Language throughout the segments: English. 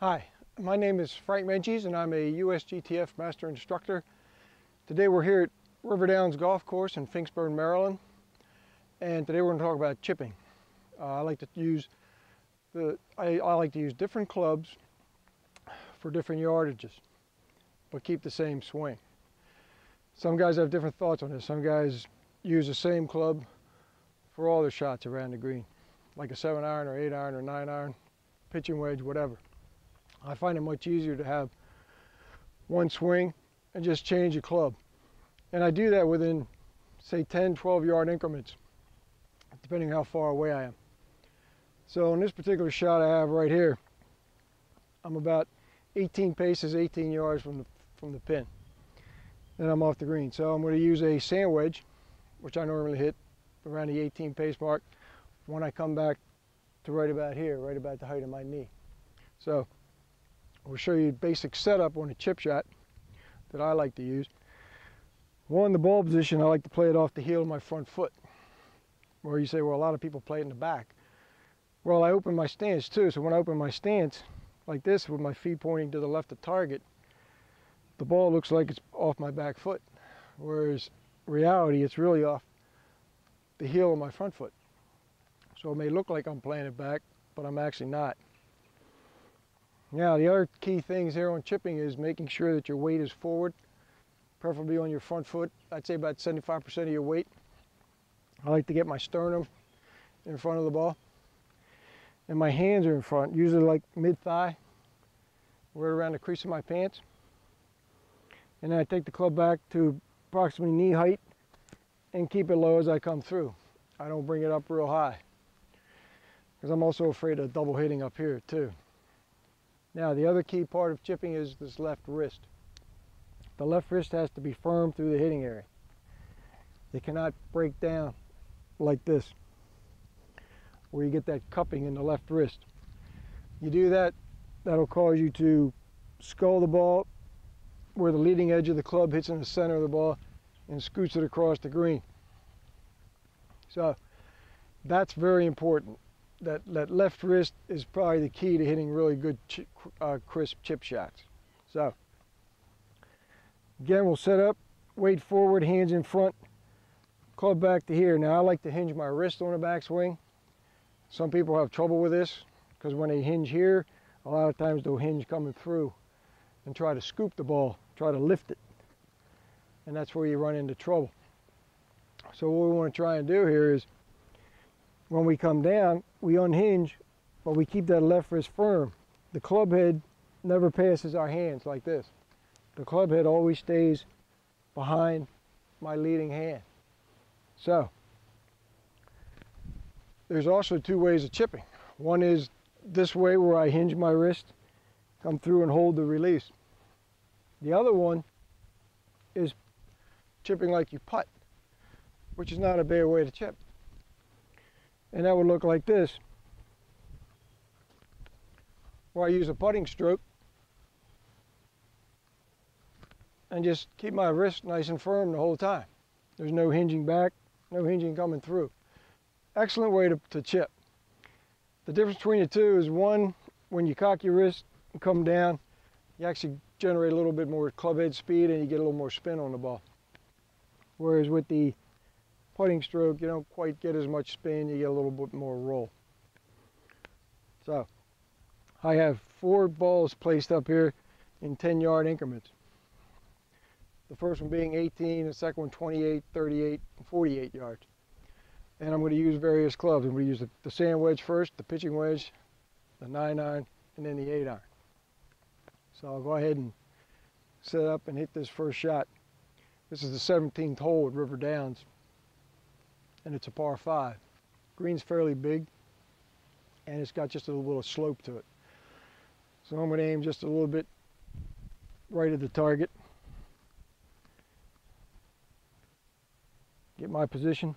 Hi, my name is Frank Menges and I'm a USGTF Master Instructor. Today we're here at River Downs Golf Course in Finksburg, Maryland, and today we're going to talk about chipping. I like to use different clubs for different yardages, but keep the same swing. Some guys have different thoughts on this. Some guys use the same club for all their shots around the green, like a 7-iron or 8-iron or 9-iron, pitching wedge, whatever. I find it much easier to have one swing and just change a club. And I do that within, say, 10, 12-yard increments, depending how far away I am. So in this particular shot I have right here, I'm about 18 paces, 18 yards from the pin. Then I'm off the green. So I'm going to use a sand wedge, which I normally hit around the 18 pace mark when I come back to right about here, right about the height of my knee. So we'll show you basic setup on a chip shot that I like to use. One, the ball position, I like to play it off the heel of my front foot. Where you say, well, a lot of people play it in the back. Well, I open my stance too, so when I open my stance like this with my feet pointing to the left of target, the ball looks like it's off my back foot. Whereas in reality, it's really off the heel of my front foot. So it may look like I'm playing it back, but I'm actually not. Now, the other key things here on chipping is making sure that your weight is forward, preferably on your front foot. I'd say about 75% of your weight. I like to get my sternum in front of the ball. And my hands are in front, usually like mid-thigh, right around the crease of my pants. And then I take the club back to approximately knee height and keep it low as I come through. I don't bring it up real high, because I'm also afraid of double hitting up here too. Now, the other key part of chipping is this left wrist. The left wrist has to be firm through the hitting area. It cannot break down like this, where you get that cupping in the left wrist. You do that, that'll cause you to scull the ball where the leading edge of the club hits in the center of the ball and scoots it across the green. So that's very important. That left wrist is probably the key to hitting really good crisp chip shots. So again, we'll set up, weight forward, hands in front, club back to here. Now I like to hinge my wrist on the backswing. Some people have trouble with this because when they hinge here, a lot of times they'll hinge coming through and try to scoop the ball, try to lift it. And that's where you run into trouble. So what we want to try and do here is, when we come down, we unhinge, but we keep that left wrist firm. The club head never passes our hands like this. The club head always stays behind my leading hand. So, there's also two ways of chipping. One is this way, where I hinge my wrist, come through and hold the release. The other one is chipping like you putt, which is not a bad way to chip. And that would look like this, where I use a putting stroke and just keep my wrist nice and firm the whole time. There's no hinging back, no hinging coming through. Excellent way to chip. The difference between the two is, one, when you cock your wrist and come down, you actually generate a little bit more club head speed and you get a little more spin on the ball. Whereas with the putting stroke, you don't quite get as much spin, you get a little bit more roll. So I have 4 balls placed up here in 10-yard increments. The first one being 18, the second one 28, 38, and 48 yards. And I'm going to use various clubs. I'm going to use the sand wedge first, the pitching wedge, the 9-iron, and then the 8-iron. So I'll go ahead and set up and hit this first shot. This is the 17th hole at River Downs, and it's a par 5. Green's fairly big, and it's got just a little slope to it. So I'm going to aim just a little bit right at the target. Get my position,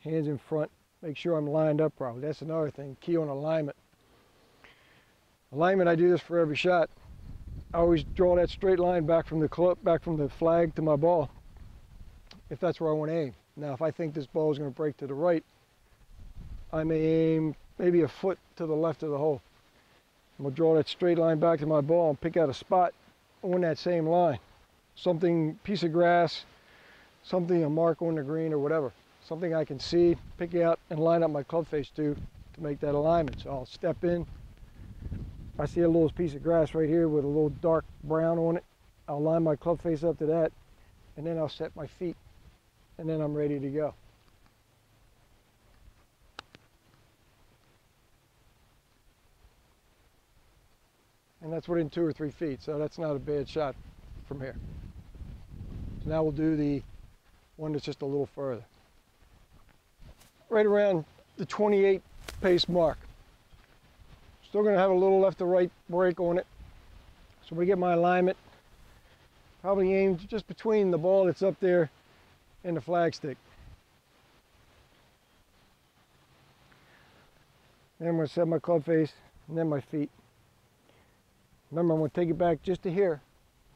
hands in front, make sure I'm lined up properly. That's another thing, key on alignment. Alignment, I do this for every shot. I always draw that straight line back from the club, back from the flag to my ball, if that's where I want to aim. Now, if I think this ball is going to break to the right, I may aim maybe a foot to the left of the hole. I'm going to draw that straight line back to my ball and pick out a spot on that same line. Something, piece of grass, something, a mark on the green or whatever. Something I can see, pick out and line up my club face to make that alignment. So I'll step in. I see a little piece of grass right here with a little dark brown on it. I'll line my club face up to that, and then I'll set my feet, and then I'm ready to go. And that's within 2 or 3 feet, so that's not a bad shot from here. So now we'll do the one that's just a little further. Right around the 28 pace mark. Still going to have a little left to right break on it. So I'm going to get my alignment. Probably aimed just between the ball that's up there and the flagstick. Then I'm going to set my club face and then my feet. Remember, I'm going to take it back just to here.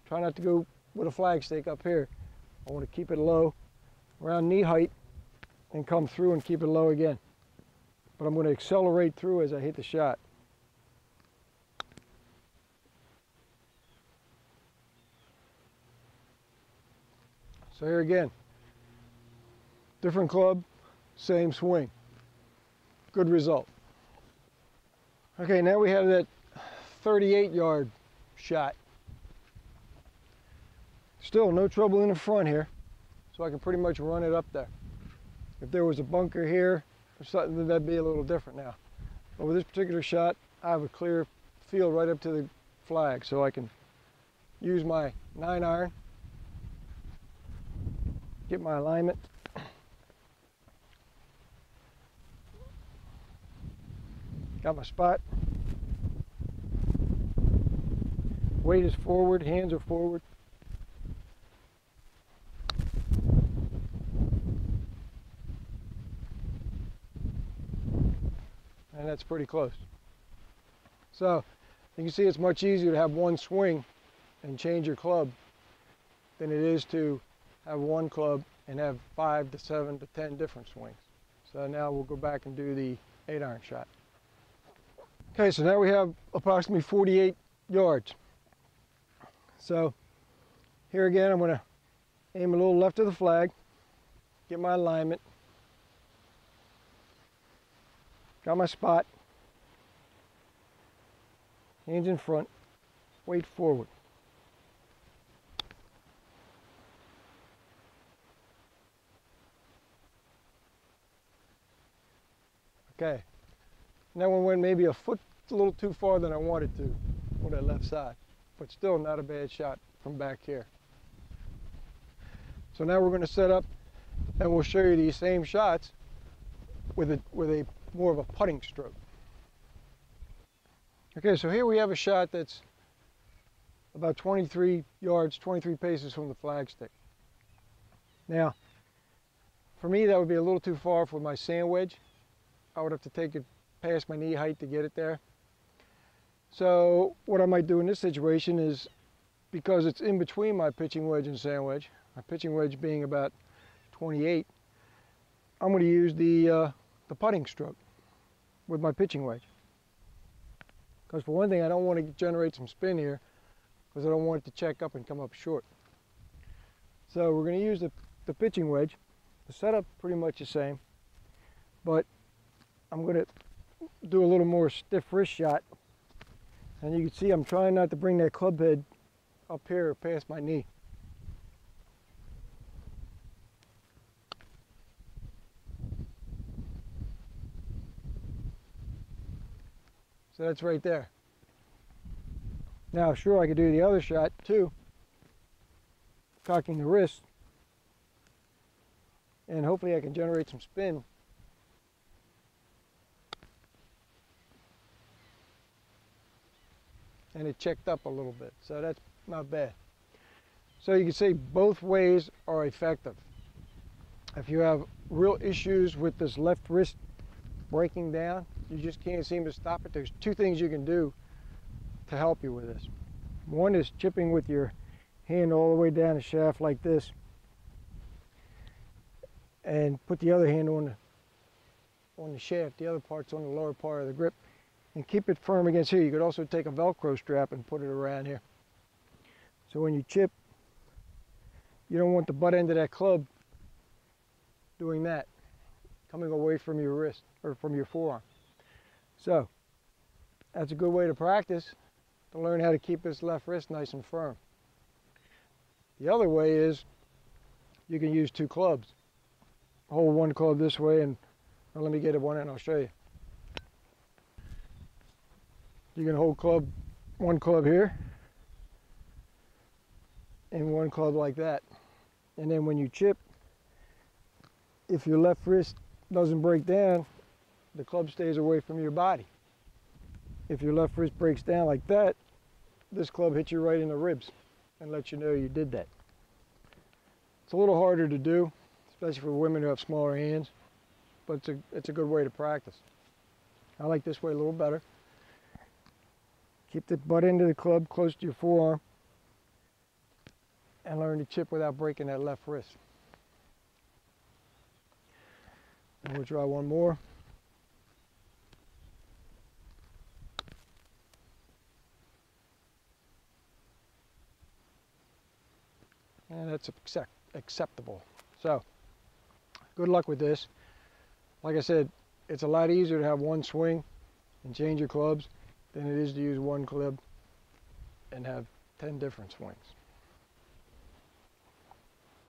Try not to go with a flagstick up here. I want to keep it low, around knee height, and come through and keep it low again. But I'm going to accelerate through as I hit the shot. So here again, different club, same swing. Good result. Okay, now we have that 38-yard shot. Still no trouble in the front here, so I can pretty much run it up there. If there was a bunker here or something, then that'd be a little different now. But with this particular shot, I have a clear field right up to the flag, so I can use my 9-iron, get my alignment. Got my spot. Weight is forward, hands are forward. And that's pretty close. So you can see it's much easier to have one swing and change your club than it is to have one club and have 5 to 7 to 10 different swings. So now we'll go back and do the 8-iron shot. Okay, so now we have approximately 48 yards. So here again, I'm going to aim a little left of the flag, get my alignment, got my spot, hands in front, weight forward. Okay, that one went maybe a foot a little too far than I wanted to on that left side, but still not a bad shot from back here. So now we're going to set up and we'll show you these same shots with a more of a putting stroke. Okay, so here we have a shot that's about 23 yards, 23 paces from the flagstick. Now, for me, that would be a little too far for my sand wedge. I would have to take it past my knee height to get it there. So what I might do in this situation is, because it's in between my pitching wedge and sand wedge, my pitching wedge being about 28, I'm going to use the putting stroke with my pitching wedge. Because for one thing, I don't want to generate some spin here, because I don't want it to check up and come up short. So we're going to use the pitching wedge. The setup pretty much the same, but I'm going to do a little more stiff wrist shot. And you can see I'm trying not to bring that club head up here past my knee. So that's right there. Now, sure, I could do the other shot too, cocking the wrist, and hopefully I can generate some spin. And it checked up a little bit, so that's not bad. So you can see both ways are effective. If you have real issues with this left wrist breaking down, you just can't seem to stop it, there's 2 things you can do to help you with this. One is chipping with your hand all the way down the shaft like this, and put the other hand on the shaft. The other part's on the lower part of the grip, and keep it firm against here. You could also take a Velcro strap and put it around here. So when you chip, you don't want the butt end of that club doing that, coming away from your wrist or from your forearm. So that's a good way to practice, to learn how to keep this left wrist nice and firm. The other way is you can use two clubs. Hold one club this way, and let me get it one and I'll show you. You can hold one club here and one club like that. And then when you chip, if your left wrist doesn't break down, the club stays away from your body. If your left wrist breaks down like that, this club hits you right in the ribs and lets you know you did that. It's a little harder to do, especially for women who have smaller hands, but it's a good way to practice. I like this way a little better. Keep the butt end of the club close to your forearm and learn to chip without breaking that left wrist. And we'll try one more. And that's acceptable. So, good luck with this. Like I said, it's a lot easier to have one swing and change your clubs than it is to use one club and have 10 different swings.